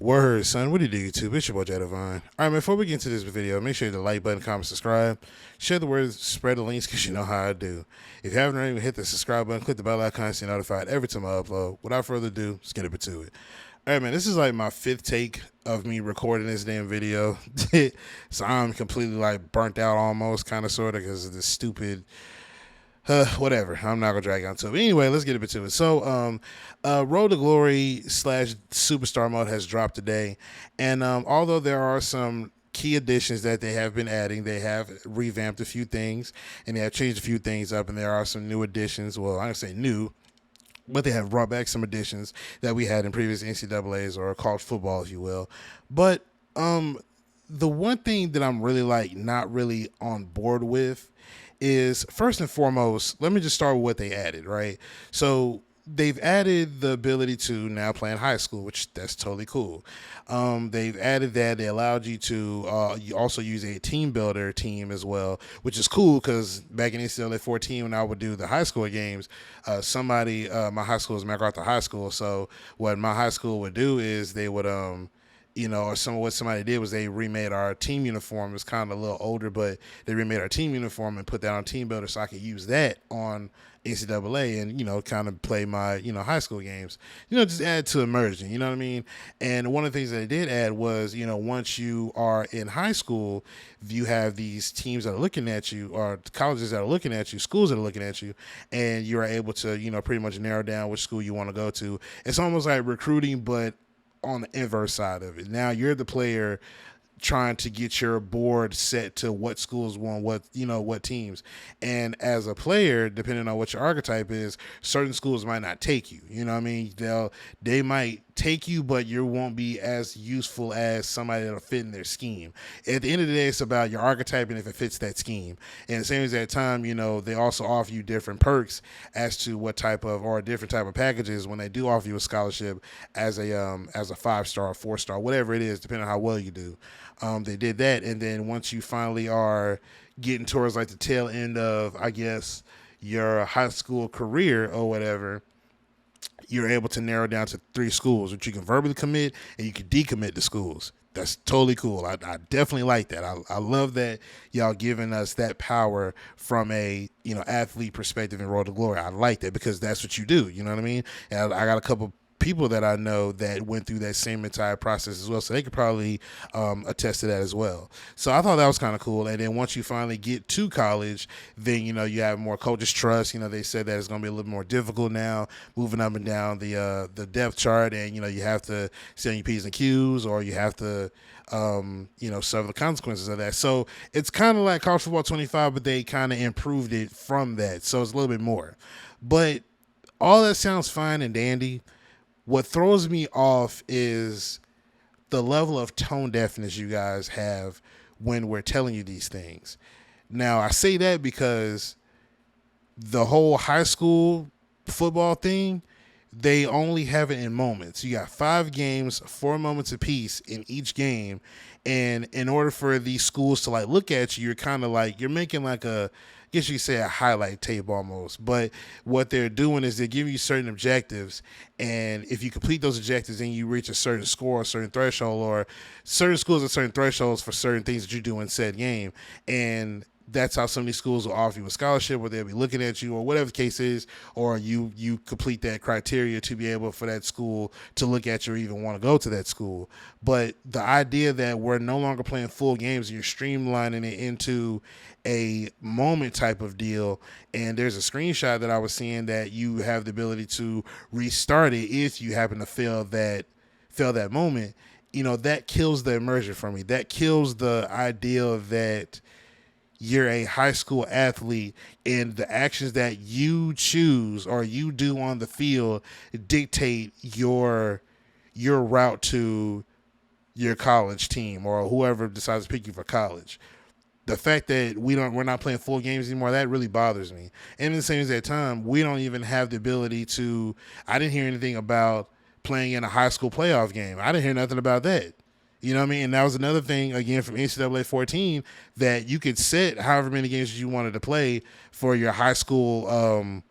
Word, son. What do you do, YouTube? It's your boy, Jay Divine. All right, man, before we get into this video, make sure you hit the like button, comment, subscribe. Share the word, spread the links, because you know how I do. If you haven't already, hit the subscribe button, click the bell icon so you're notified every time I upload. Without further ado, let's get into it. All right, man, this is like my fifth take of me recording this damn video. So I'm completely like burnt out almost, kind of, sort of, because of this stupid whatever. I'm not gonna drag on to it. But anyway, let's get into it. So, Road to Glory / Superstar mode has dropped today, and although there are some key additions that they have been adding, they have revamped a few things and they have changed a few things up, and there are some new additions. Well, I'm gonna say new, but they have brought back some additions that we had in previous NCAAs or college football, if you will. But the one thing that I'm really like not really on board with is, first and foremost, let me just start with what they added, right? So they've added the ability to now play in high school, which that's totally cool. They've added that they allowed you to you also use a team builder team as well, which is cool because back in NCAA 14 when I would do the high school games, my high school is MacArthur High School, so what my high school would do is they would what somebody did was they remade our team uniform. It's kind of a little older, but they remade our team uniform and put that on Team Builder so I could use that on NCAA and, kind of play my, high school games. Just add to immersion, you know what I mean? And one of the things that they did add was, once you are in high school, you have these teams that are looking at you, or colleges that are looking at you, schools that are looking at you, and you're able to, pretty much narrow down which school you want to go to. It's almost like recruiting, but on the inverse side of it. Now you're the player trying to get your board set to what schools want, what teams. And as a player, depending on what your archetype is, certain schools might not take you. You know what I mean? They might take you, but you won't be as useful as somebody that'll fit in their scheme. At the end of the day, it's about your archetype and if it fits that scheme. And the same as that time, they also offer you different perks as to what type of, or different type of packages when they do offer you a scholarship as a 5-star, 4-star, whatever it is, depending on how well you do. They did that, and then once you finally are getting towards like the tail end of, I guess, your high school career or whatever, you're able to narrow down to 3 schools, which you can verbally commit and you can decommit the schools. That's totally cool. I definitely like that. I love that y'all giving us that power from a athlete perspective in Road to Glory. I like that because that's what you do. You know what I mean? And I got a couple people that I know that went through that same entire process as well, so they could probably attest to that as well. So I thought that was kind of cool. And then once you finally get to college, then you have more coaches trust. They said that it's going to be a little more difficult now, moving up and down the depth chart, and you have to stay on your P's and Q's, or you have to suffer the consequences of that. So it's kind of like college football 25, but they kind of improved it from that, so it's a little bit more. But all that sounds fine and dandy. What throws me off is the level of tone deafness you guys have when we're telling you these things. Now, I say that because the whole high school football thing, they only have it in moments. You got 5 games, 4 moments apiece in each game. And in order for these schools to like look at you, you're kind of like, you're making like I guess you could say a highlight tape almost. But what they're doing is they're giving you certain objectives, and if you complete those objectives, then you reach a certain score, a certain threshold, or certain schools have certain thresholds for certain things that you do in said game. And that's how some of these schools will offer you a scholarship, or they'll be looking at you, or whatever the case is, or you complete that criteria to be able for that school to look at you or even want to go to that school. But the idea that we're no longer playing full games, you're streamlining it into a moment type of deal, and there's a screenshot that I was seeing that you have the ability to restart it if you happen to fail that moment. That kills the immersion for me. That kills the idea that you're a high school athlete and the actions that you choose or you do on the field dictate your route to your college team or whoever decides to pick you for college. The fact that we're not playing full games anymore, that really bothers me. And in the same as that time, we don't even have the ability to, I didn't hear anything about playing in a high school playoff game. I didn't hear nothing about that. You know what I mean? And that was another thing, again, from NCAA 14, that you could set however many games you wanted to play for your high school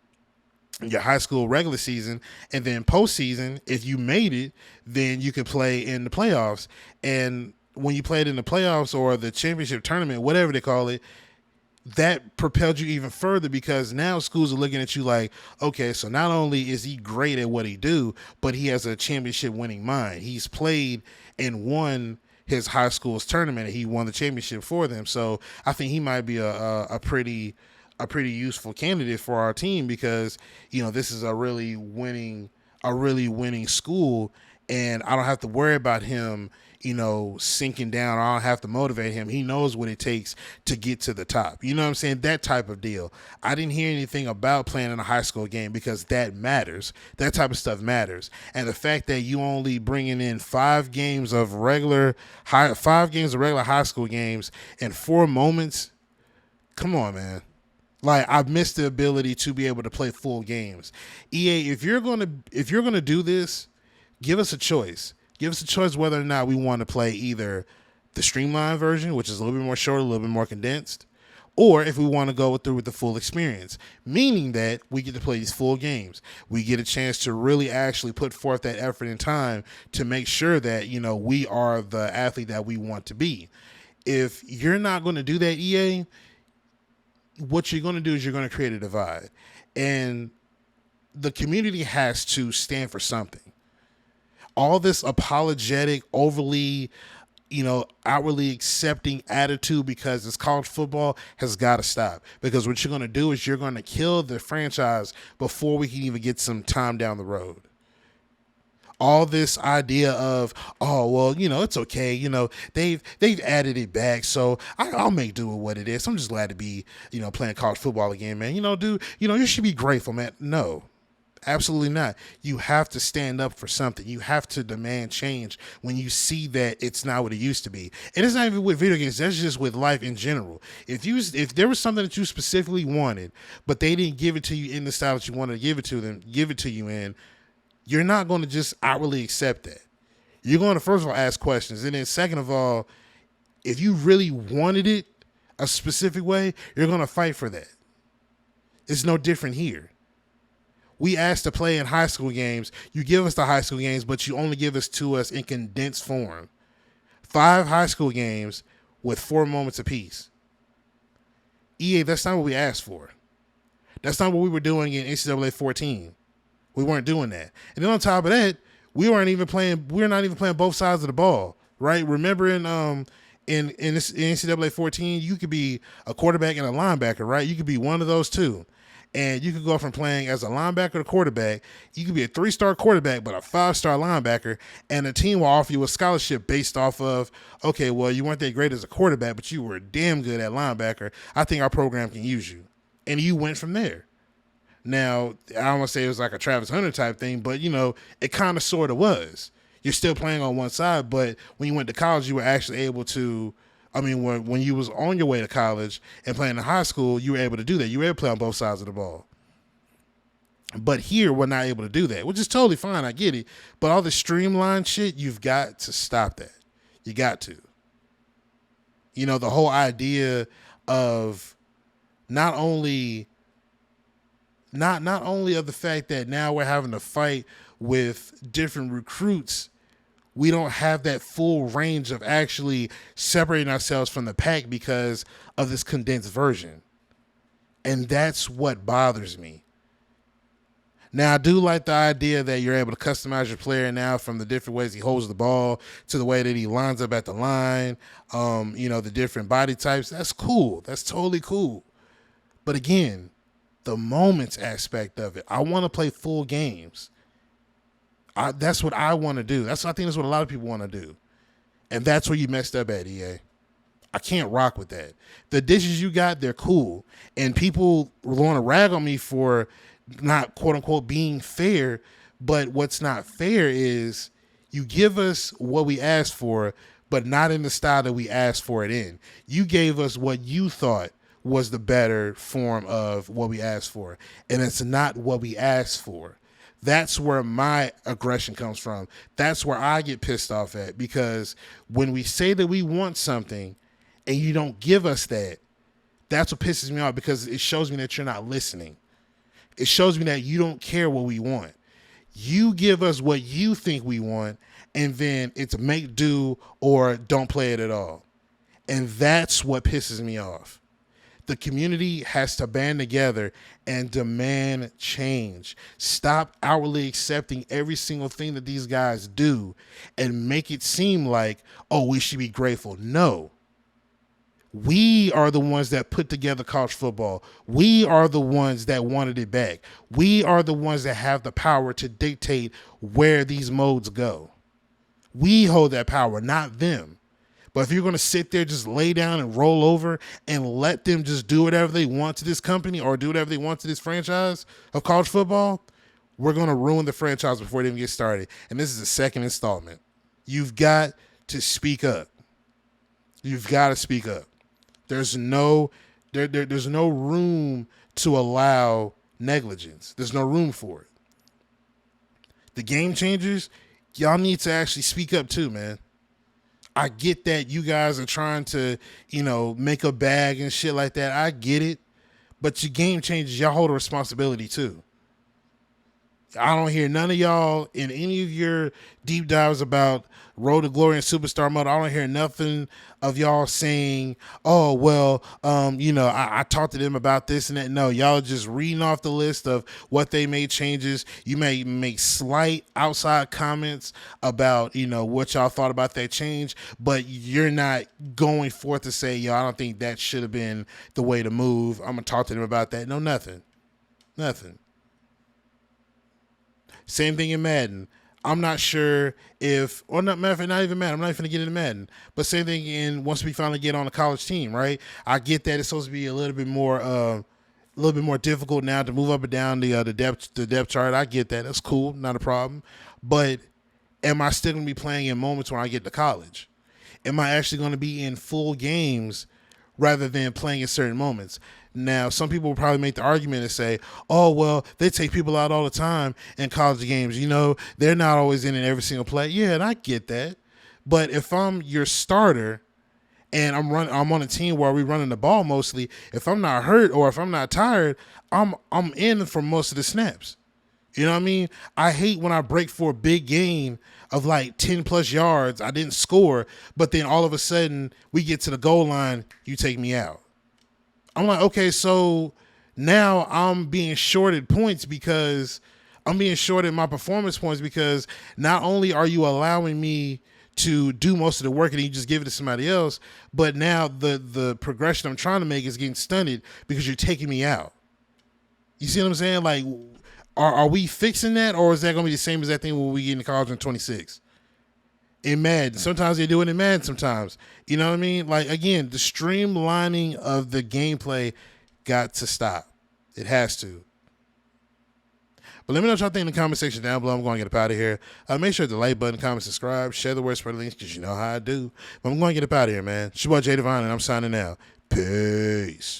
your high school regular season, and then postseason, if you made it, then you could play in the playoffs. And when you played in the playoffs or the championship tournament, whatever they call it, that propelled you even further, because now schools are looking at you like, okay, so not only is he great at what he do, but he has a championship winning mind. He's played and won his high school's tournament, and he won the championship for them. So I think he might be a pretty useful candidate for our team, because this is a really winning school, and I don't have to worry about him sinking down. I don't have to motivate him. He knows what it takes to get to the top. You know what I'm saying? That type of deal. I didn't hear anything about playing in a high school game, because that matters. That type of stuff matters. And the fact that you only bringing in 5 games of regular high school games in 4 moments. Come on, man. Like, I've missed the ability to be able to play full games. EA, if you're gonna do this, give us a choice. Give us a choice whether or not we want to play either the streamlined version, which is a little bit more short, a little bit more condensed, or if we want to go through with the full experience, meaning that we get to play these full games. We get a chance to really actually put forth that effort and time to make sure that, we are the athlete that we want to be. If you're not going to do that, EA, what you're going to do is you're going to create a divide. And the community has to stand for something. All this apologetic, overly, outwardly accepting attitude because it's college football has got to stop. Because what you're going to do is you're going to kill the franchise before we can even get some time down the road. All this idea of, oh, well, it's okay. They've added it back, so I'll make do with what it is. I'm just glad to be, playing college football again, man. Dude, you should be grateful, man. No. Absolutely not. You have to stand up for something. You have to demand change when you see that it's not what it used to be. And it's not even with video games. That's just with life in general. If there was something that you specifically wanted, but they didn't give it to you in the style that you wanted to give it to you in, you're not going to just outwardly accept that. You're going to, first of all, ask questions. And then second of all, if you really wanted it a specific way, you're going to fight for that. It's no different here. We asked to play in high school games. You give us the high school games, but you only give us to us in condensed form. 5 high school games with 4 moments apiece. EA, that's not what we asked for. That's not what we were doing in NCAA 14. We weren't doing that. And then on top of that, we're not even playing both sides of the ball, right? Remember in NCAA 14, you could be a quarterback and a linebacker, right? You could be one of those two. And you could go from playing as a linebacker to quarterback. You could be a 3-star quarterback, but a 5-star linebacker, and the team will offer you a scholarship based off of, okay, well, you weren't that great as a quarterback, but you were damn good at linebacker. I think our program can use you. And you went from there. Now, I don't want to say it was like a Travis Hunter type thing, but, it kind of sort of was. You're still playing on one side, but when you went to college, you were actually able to, when you was on your way to college and playing in high school, you were able to do that. You were able to play on both sides of the ball. But here, we're not able to do that, which is totally fine. I get it. But all the streamlined shit, you've got to stop that. You got to. The whole idea of not only of the fact that now we're having to fight with different recruits, we don't have that full range of actually separating ourselves from the pack because of this condensed version. And that's what bothers me. Now, I do like the idea that you're able to customize your player now, from the different ways he holds the ball to the way that he lines up at the line, the different body types. That's cool. That's totally cool. But again, the moments aspect of it, I want to play full games. That's what I want to do. I think that's what a lot of people want to do. And that's where you messed up at, EA. I can't rock with that. The dishes you got, they're cool. And people want to rag on me for not, quote unquote, being fair. But what's not fair is you give us what we asked for, but not in the style that we asked for it in. You gave us what you thought was the better form of what we asked for. And it's not what we asked for. That's where my aggression comes from. That's where I get pissed off at, because when we say that we want something and you don't give us that, that's what pisses me off, because it shows me that you're not listening. It shows me that you don't care what we want. You give us what you think we want, and then it's make do or don't play it at all. And that's what pisses me off. The community has to band together and demand change. Stop outwardly accepting every single thing that these guys do and make it seem like, oh, we should be grateful. No. We are the ones that put together college football. We are the ones that wanted it back. We are the ones that have the power to dictate where these modes go. We hold that power, not them. But if you're going to sit there, just lay down and roll over and let them just do whatever they want to this company or do whatever they want to this franchise of college football, we're going to ruin the franchise before they even get started. And this is the second installment. You've got to speak up. You've got to speak up. There's no room to allow negligence. There's no room for it. The game changers, y'all need to actually speak up too, man. I get that you guys are trying to, make a bag and shit like that. I get it. But your game changers, y'all hold a responsibility too. I don't hear none of y'all in any of your deep dives about Road to Glory and Superstar Mode. I don't hear nothing of y'all saying, oh, well, I talked to them about this and that. No, y'all just reading off the list of what they made changes. You may make slight outside comments about, what y'all thought about that change, but you're not going forth to say, I don't think that should have been the way to move. I'm going to talk to them about that. No, nothing. Same thing in Madden. I'm not sure if, or not, matter of fact, not even Madden. I'm not even going to get into Madden. But same thing in once we finally get on a college team, right? I get that it's supposed to be a little bit more difficult now to move up and down the depth chart. I get that. That's cool, not a problem. But am I still going to be playing in moments when I get to college? Am I actually going to be in full games rather than playing in certain moments? Now, some people will probably make the argument and say, oh, well, they take people out all the time in college games. They're not always in every single play. Yeah, and I get that. But if I'm your starter and I'm on a team where we're running the ball mostly, if I'm not hurt or if I'm not tired, I'm in for most of the snaps. You know what I mean? I hate when I break for a big gain of like 10 plus yards. I didn't score, but then all of a sudden we get to the goal line, you take me out. I'm like, okay, so now I'm being shorted points because I'm being shorted my performance points because not only are you allowing me to do most of the work and you just give it to somebody else, but now the progression I'm trying to make is getting stunted because you're taking me out. You see what I'm saying? Like, are we fixing that, or is that going to be the same as that thing when we get into college in 26? In Madden. Sometimes they do it in Madden sometimes. You know what I mean? Like, again, the streamlining of the gameplay got to stop. It has to. But let me know what y'all think in the comment section down below. I'm going to get up out of here. Make sure to like button, comment, subscribe, share the word, spread the links, because you know how I do. But I'm going to get up out of here, man. It's your boy Jay Divine, and I'm signing out. Peace.